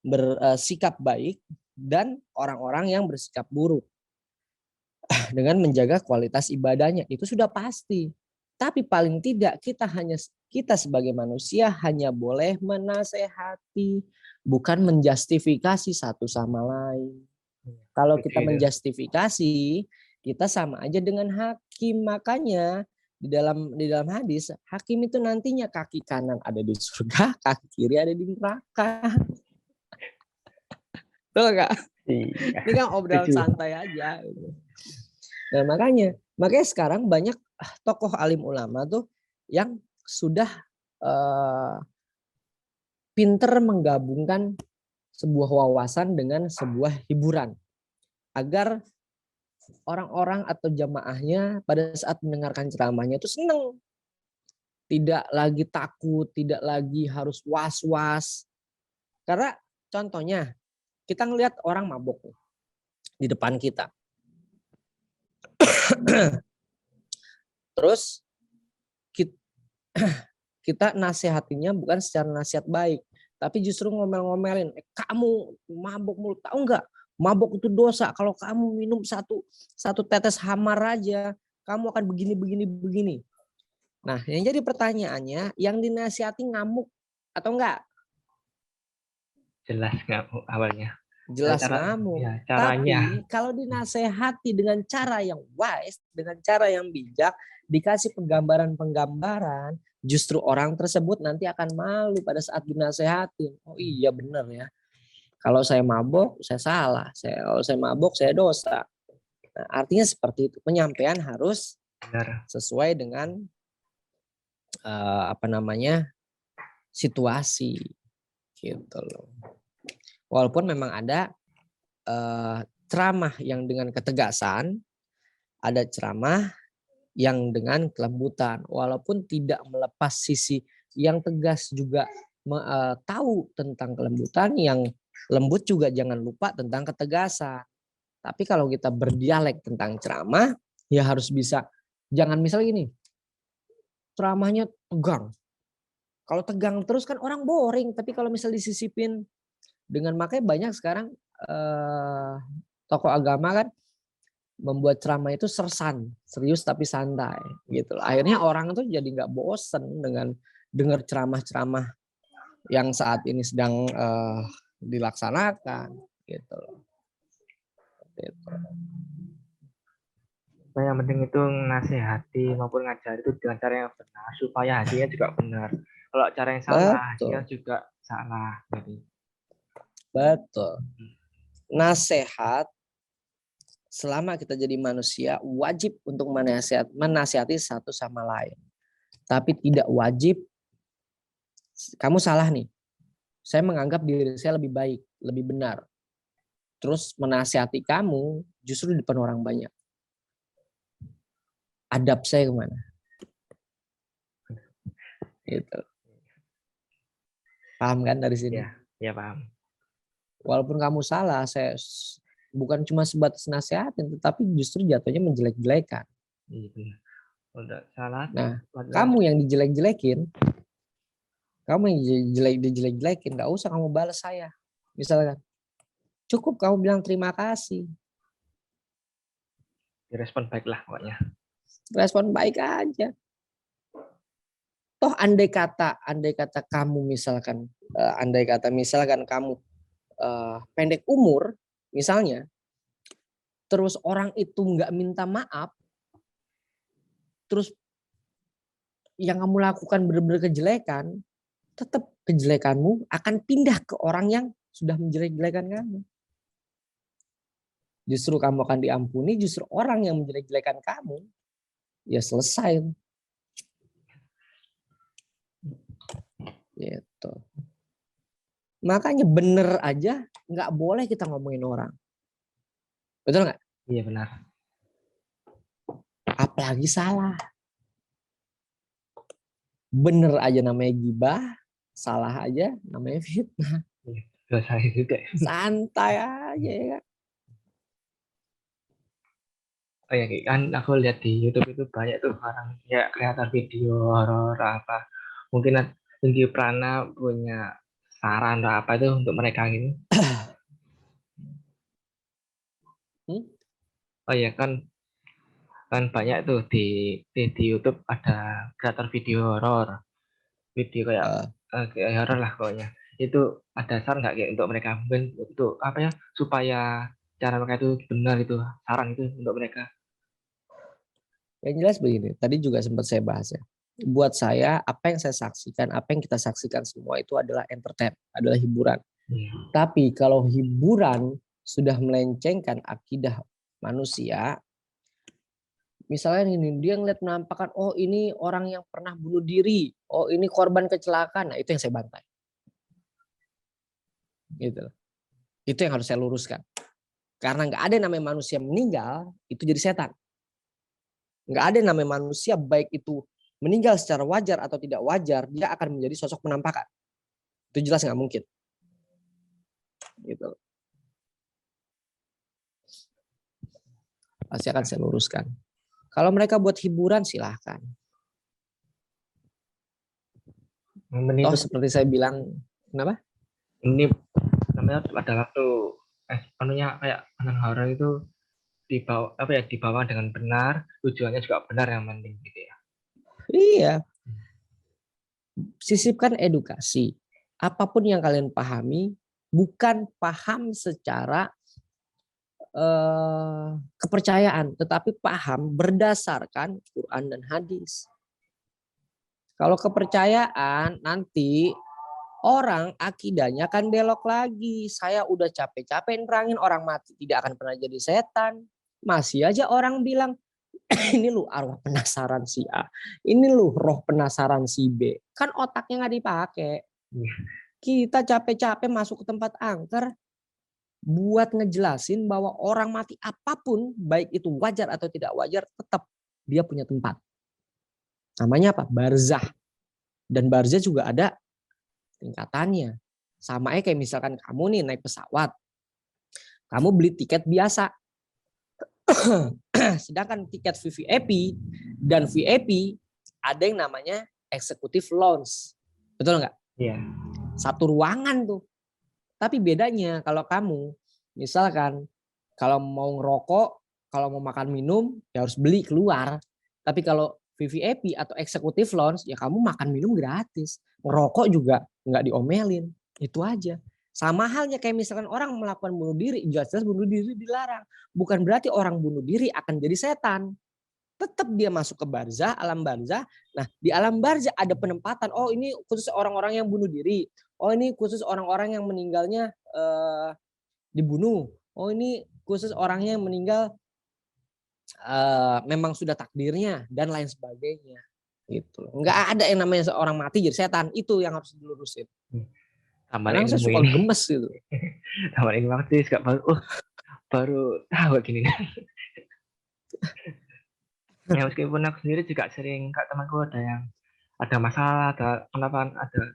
bersikap baik dan orang-orang yang bersikap buruk. Dengan menjaga kualitas ibadahnya itu sudah pasti. Tapi paling tidak kita sebagai manusia hanya boleh menasehati, bukan menjustifikasi satu sama lain. Kalau kita menjustifikasi, kita sama aja dengan hakim. Makanya di dalam hadis, hakim itu nantinya kaki kanan ada di surga, kaki kiri ada di neraka. Betul nggak? Iya. Ini kan obrolan santai aja. Nah, makanya sekarang banyak tokoh alim ulama tuh yang sudah pinter menggabungkan sebuah wawasan dengan sebuah hiburan agar orang-orang atau jamaahnya pada saat mendengarkan ceramahnya itu senang, tidak lagi takut, tidak lagi harus was-was. Karena contohnya kita ngelihat orang mabok di depan kita. Terus kita nasihatinya bukan secara nasihat baik, tapi justru ngomel-ngomelin. Kamu mabok mulu, tahu nggak? Mabok itu dosa. Kalau kamu minum satu tetes hamar aja, kamu akan begini. Nah, yang jadi pertanyaannya, yang dinasihati ngamuk atau enggak? Jelas nggak awalnya. Jelas ngamuk. Ya, caranya. Tapi kalau dinasehati dengan cara yang wise, dengan cara yang bijak, dikasih penggambaran-penggambaran, justru orang tersebut nanti akan malu pada saat dinasehatin. Oh iya benar ya. Kalau saya mabok, saya salah. Kalau saya mabok, saya dosa. Nah, artinya seperti itu. Penyampaian harus Benar. sesuai dengan situasi gitu loh. Walaupun memang ada ceramah yang dengan ketegasan, ada ceramah yang dengan kelembutan, walaupun tidak melepas sisi yang tegas juga tahu tentang kelembutan, yang lembut juga jangan lupa tentang ketegasan. Tapi kalau kita berdialek tentang ceramah, ya harus bisa, jangan misalnya gini, ceramahnya tegang. Kalau tegang terus kan orang boring, tapi kalau misal disisipin dengan, makanya banyak sekarang tokoh agama kan membuat ceramah itu sersan, serius tapi santai gitu. Akhirnya orang tuh jadi nggak bosen dengan dengar ceramah-ceramah yang saat ini sedang dilaksanakan gitu loh. Gitu. Yang penting itu nasihati maupun ngajar itu dengan cara yang benar supaya hatinya juga benar. Kalau cara yang salah, dia Betul, juga salah. Jadi, betul. Nasihat selama kita jadi manusia wajib untuk menasihati satu sama lain. Tapi tidak wajib, kamu salah nih, saya menganggap diri saya lebih baik, lebih benar. Terus menasihati kamu justru di depan orang banyak. Adab saya kemana? Gitu. Paham kan dari sini? ya paham. Walaupun kamu salah, saya bukan cuma sebatas nasihatin, tetapi justru jatuhnya menjelek-jelekan. Iya benar. Udah salah. Nah, kamu yang dijelek-jelekin, nggak usah kamu balas saya. Misalkan, cukup kamu bilang terima kasih. Direspon baiklah pokoknya. Respon baik aja. Toh andai kata kamu misalkan, kamu pendek umur, misalnya, terus orang itu nggak minta maaf, terus yang kamu lakukan benar-benar kejelekan, tetap kejelekanmu akan pindah ke orang yang sudah menjelek-jelekan kamu. Justru kamu akan diampuni, justru orang yang menjelek-jelekan kamu, ya selesai. Gitu. Makanya bener aja nggak boleh kita ngomongin orang. Betul nggak? Iya benar. Apalagi salah. Bener aja namanya gibah, salah aja namanya fitnah. Dosa juga. Santai aja ya kan. Oh ya kan aku lihat di YouTube itu banyak tuh orang ya kreator video horor apa. Mungkin Tinggi Prana punya saran atau apa itu untuk mereka gitu. Oh ya kan banyak tuh di YouTube ada kreator video horor. Video kayak horor lah pokoknya. Itu ada saran nggak kayak untuk mereka mungkin untuk apa ya supaya cara mereka itu benar itu saran itu untuk mereka. Yang jelas begini, tadi juga sempat saya bahas ya. Buat saya, apa yang saya saksikan, apa yang kita saksikan semua itu adalah entertain, adalah hiburan. Tapi kalau hiburan sudah melencengkan akidah manusia, misalnya ini dia ngeliat menampakkan, oh ini orang yang pernah bunuh diri, oh ini korban kecelakaan, nah itu yang saya bantai. Gitu. Itu yang harus saya luruskan. Karena nggak ada yang namanya manusia meninggal itu jadi setan. Nggak ada yang namanya manusia baik itu meninggal secara wajar atau tidak wajar, dia akan menjadi sosok penampakan. Itu jelas nggak mungkin. Gitu. Pasti akan saya luruskan. Kalau mereka buat hiburan silahkan. Toh seperti saya bilang, kenapa? Ini namanya pada waktu anunya kayak nonton horor itu dibawa dengan benar, tujuannya juga benar yang penting gitu ya. Iya. Sisipkan edukasi. Apapun yang kalian pahami, bukan paham secara kepercayaan, tetapi paham berdasarkan Quran dan hadis. Kalau kepercayaan nanti orang akidahnya akan belok lagi. Saya udah capek-capek nerangin orang mati tidak akan pernah jadi setan. Masih aja orang bilang, ini lu arwah penasaran si A. Ini lu roh penasaran si B. Kan otaknya nggak dipakai. Kita capek-capek masuk ke tempat angker buat ngejelasin bahwa orang mati apapun, baik itu wajar atau tidak wajar, tetap dia punya tempat. Namanya apa? Barzah. Dan barzah juga ada tingkatannya. Sama kayak misalkan kamu nih naik pesawat, kamu beli tiket biasa. Sedangkan tiket VVIP dan VIP ada yang namanya executive lounge. Betul nggak? Iya. Satu ruangan tuh. Tapi bedanya kalau kamu, misalkan kalau mau ngerokok, kalau mau makan minum, ya harus beli keluar. Tapi kalau VVIP atau executive lounge, ya kamu makan minum gratis. Ngerokok juga nggak diomelin. Itu aja. Sama halnya kayak misalkan orang melakukan bunuh diri, jelas-jelas bunuh diri dilarang. Bukan berarti orang bunuh diri akan jadi setan. Tetap dia masuk ke barzah, alam barzah. Nah, di alam barzah ada penempatan. Oh, ini khusus orang-orang yang bunuh diri. Oh, ini khusus orang-orang yang meninggalnya dibunuh. Oh, ini khusus orangnya yang meninggal memang sudah takdirnya dan lain sebagainya. Gitu. Enggak ada yang namanya seorang mati jadi setan. Itu yang harus dilurusin. Tambah Kadang saya ilmu suka ini. gemes gitu. Tambah ilmu waktu juga baru tahu gini. Ya meskipun aku sendiri juga sering, Kak, temanku ada yang ada masalah, ada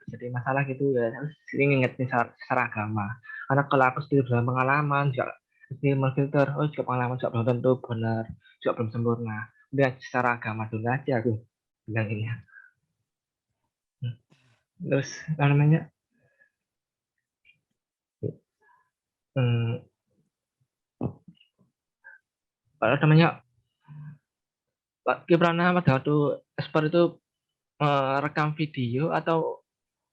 jadi masalah gitu ya, aku sering ingetin secara agama. Karena kalau aku sendiri belum pengalaman, juga sendiri memfilter, oh juga pengalaman juga belum tentu benar, juga belum sempurna. Udah secara agama dulu aja aku bilang ini. Terus apa namanya? Hmm, apa namanya? Pak Kiprana pada waktu ekspor itu rekam video atau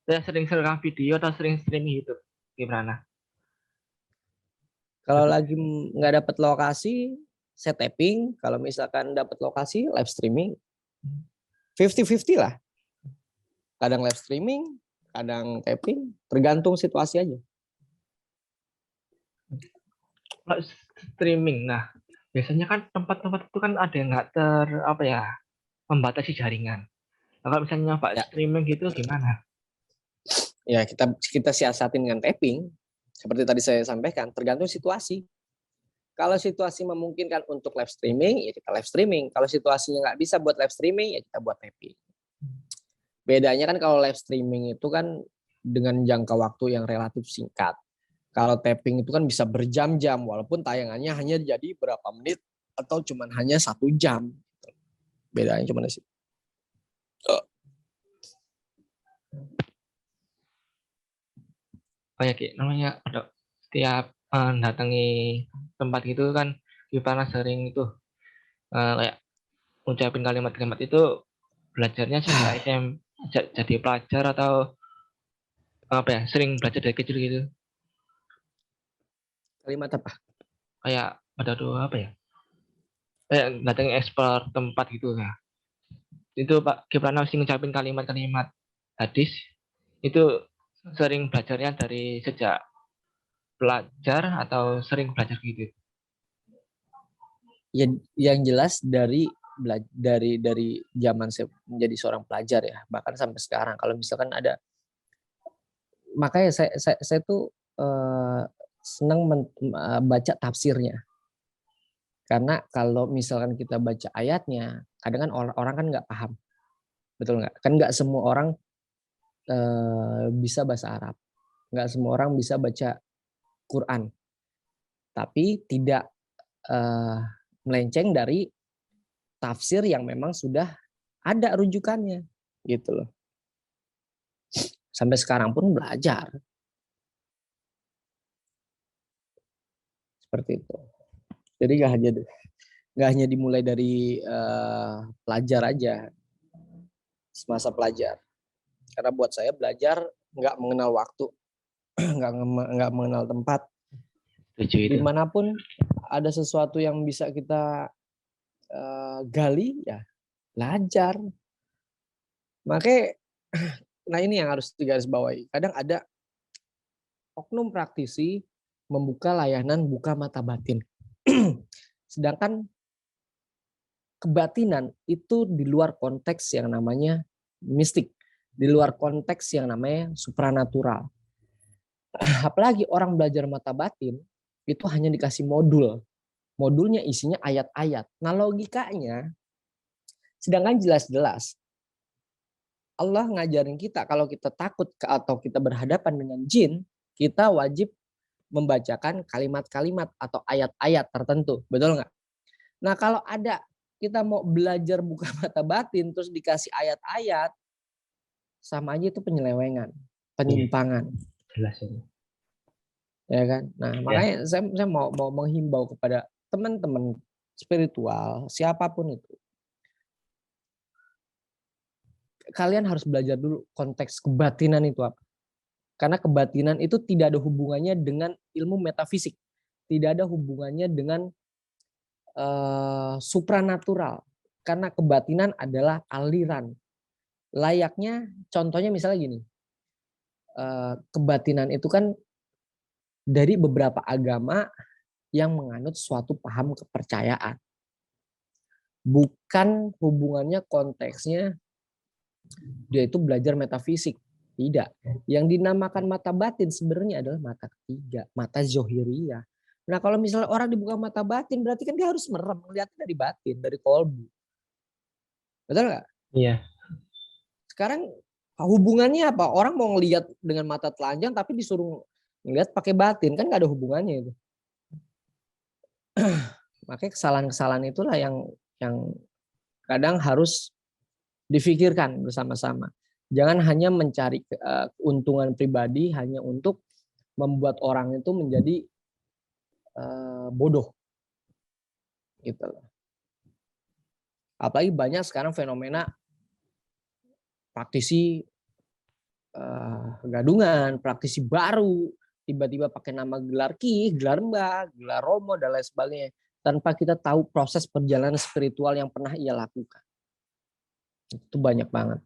saya sering rekam video atau sering streaming YouTube Kiprana? Kalau lagi nggak dapat lokasi, saya tapping. Kalau misalkan dapat lokasi, live streaming. 50-50 lah. Kadang live streaming, kadang tapping. Tergantung situasi aja. Kalau streaming, nah biasanya kan tempat-tempat itu kan ada yang nggak membatasi jaringan. Nah, kalau misalnya Pak Ya, streaming gitu gimana? ya kita siasatin dengan tapping. Seperti tadi saya sampaikan, tergantung situasi. Kalau situasi memungkinkan untuk live streaming, ya kita live streaming. Kalau situasinya nggak bisa buat live streaming, ya kita buat tapping. Bedanya kan kalau live streaming itu kan dengan jangka waktu yang relatif singkat. Kalau tapping itu kan bisa berjam-jam, walaupun tayangannya hanya jadi berapa menit atau cuman hanya 1 jam. Bedanya cuma di situ. Kayak namanya ada setiap datangi tempat gitu kan Kiprana sering itu kayak ucapin kalimat-kalimat itu belajarnya sejak jadi pelajar atau apa ya sering belajar dari kecil gitu Kalimat apa? kayak pada tuh apa ya kayak datangi ekspor tempat gitu ya itu Pak Kiprana sih ngucapin kalimat-kalimat hadis itu sering belajarnya dari sejak pelajar atau sering belajar gitu? Ya, yang jelas dari zaman saya menjadi seorang pelajar ya, bahkan sampai sekarang. Kalau misalkan ada, makanya saya tuh senang baca tafsirnya. Karena kalau misalkan kita baca ayatnya, kadang kan orang kan nggak paham, betul nggak? Kan nggak semua orang bisa bahasa Arab, nggak semua orang bisa baca Quran, tapi tidak melenceng dari tafsir yang memang sudah ada rujukannya, gitu loh. Sampai sekarang pun belajar seperti itu. Jadi nggak hanya dimulai dari pelajar aja, semasa pelajar. Karena buat saya belajar nggak mengenal waktu, nggak mengenal tempat. Dimanapun ada sesuatu yang bisa kita gali, ya belajar. Makanya, nah ini yang harus digarisbawahi. Kadang ada oknum praktisi membuka layanan buka mata batin. Sedangkan kebatinan itu di luar konteks yang namanya mistik, di luar konteks yang namanya supranatural. Apalagi orang belajar mata batin itu hanya dikasih modul. Modulnya isinya ayat-ayat. Nah, logikanya sedangkan jelas-jelas Allah ngajarin kita kalau kita takut atau kita berhadapan dengan jin, kita wajib membacakan kalimat-kalimat atau ayat-ayat tertentu. Betul nggak? Nah kalau ada kita mau belajar buka mata batin terus dikasih ayat-ayat, sama aja itu penyelewengan, penyimpangan. Jelas ini. Ya kan? Nah makanya saya mau menghimbau kepada teman-teman spiritual, siapapun itu. Kalian harus belajar dulu konteks kebatinan itu apa. Karena kebatinan itu tidak ada hubungannya dengan ilmu metafisik. Tidak ada hubungannya dengan supranatural. Karena kebatinan adalah aliran. Layaknya contohnya misalnya gini. Kebatinan itu kan dari beberapa agama yang menganut suatu paham kepercayaan. Bukan hubungannya konteksnya dia itu belajar metafisik. Tidak. Yang dinamakan mata batin sebenarnya adalah mata ketiga, mata zohiriyah. Nah kalau misalnya orang dibuka mata batin berarti kan dia harus merem, melihatnya dari batin, dari kolbu. Betul nggak? Iya. Sekarang hubungannya apa? Orang mau ngelihat dengan mata telanjang tapi disuruh ngelihat pakai batin, kan nggak ada hubungannya itu. Makanya kesalahan-kesalahan itulah yang kadang harus difikirkan bersama-sama. Jangan hanya mencari keuntungan pribadi hanya untuk membuat orang itu menjadi bodoh. Gitu loh. Apalagi banyak sekarang fenomena praktisi gadungan, praktisi baru, tiba-tiba pakai nama gelar ki, gelar mbak, gelar romo dan lain sebagainya, tanpa kita tahu proses perjalanan spiritual yang pernah ia lakukan. Itu banyak banget.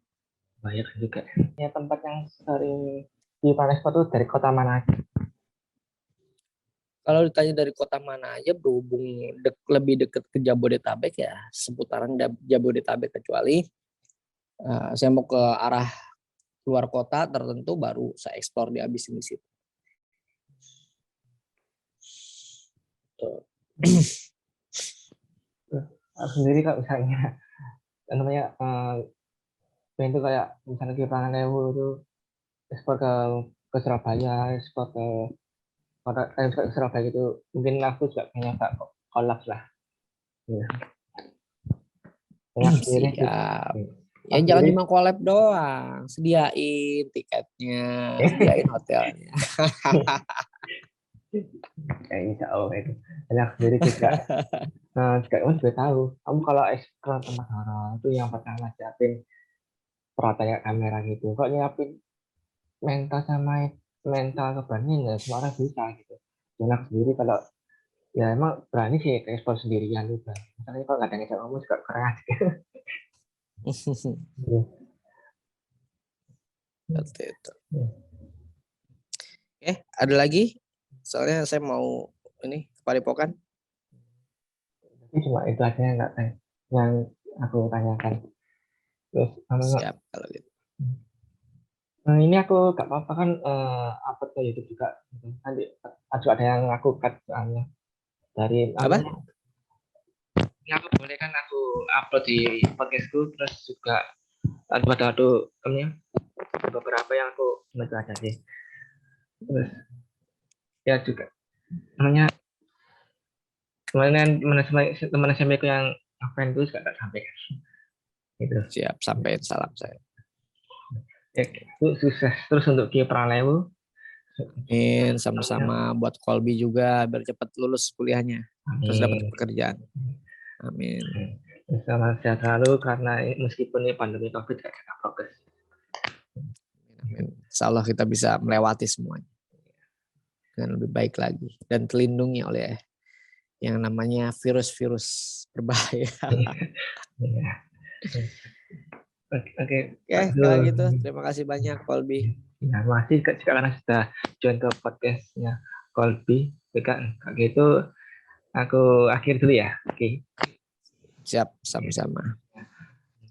Banyak juga. Ya tempat yang sering di Panespo tuh dari kota mana aja? Kalau ditanya dari kota mana aja, berhubung lebih dekat ke Jabodetabek ya seputaran Jabodetabek, kecuali saya mau ke arah luar kota tertentu baru saya eksplor di abis ini situ. Aku sendiri kak misalnya namanya itu kayak misalnya di Panganewu itu ekspor ke Surabaya, ekspor ke kota ke Surabaya gitu. Mungkin aku juga pengen kak kolaps lah. Ya. Sendiri Siap. Ya jangan cuma collab doang, sediain tiketnya, sediain hotelnya. Kayak insya Allah itu. Dan aku sendiri juga kamu juga tahu, kamu kalau eksplor tempat horor itu yang pertama siapin peralatan kamera gitu. Kok nyiapin mental sama mental keberanian ya semua orang bisa gitu. Dan aku sendiri kalau ya emang berani sih ekspor sendirian juga. Misalnya kalau nggak ada ngajak kamu juga keras. Seperti itu. Oke, ada lagi? Soalnya saya mau ini Padepokan. Ini cuma itu aja yang aku tanyakan. Terus Siap kalau gitu. ini aku gak apa-apa kan upload ke YouTube juga. Nanti ada yang aku cut soalnya dari Apa? Ini aku boleh kan aku upload di podcastku terus juga ada beberapa yang aku baca aja sih. Terus ya juga namanya teman SMP ku yang ngapain itu gak sampaikan gitu. Siap, sampaikan salam saya. Ya, itu sukses terus untuk Ki Pralewu. Amin, sama-sama buat Kolbi juga biar cepat lulus kuliahnya. Amin. Terus dapat pekerjaan. Amin. Selamat sehat selalu karena meskipun ini pandemi Covid gak ada progres. Amin. Insya Allah kita bisa melewati semuanya dengan lebih baik lagi dan terlindungi oleh yang namanya virus-virus berbahaya. Oke, kalau gitu terima kasih banyak Kolbi. Ya, masih karena sudah join ke podcastnya Kolbi. Kayak gitu aku akhir dulu ya. Oke. Siap, sama-sama.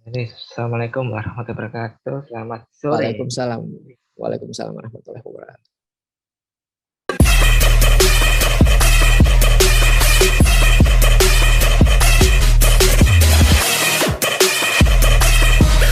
Jadi, Assalamualaikum warahmatullahi wabarakatuh. Selamat sore. Waalaikumsalam. Waalaikumsalam warahmatullahi wabarakatuh.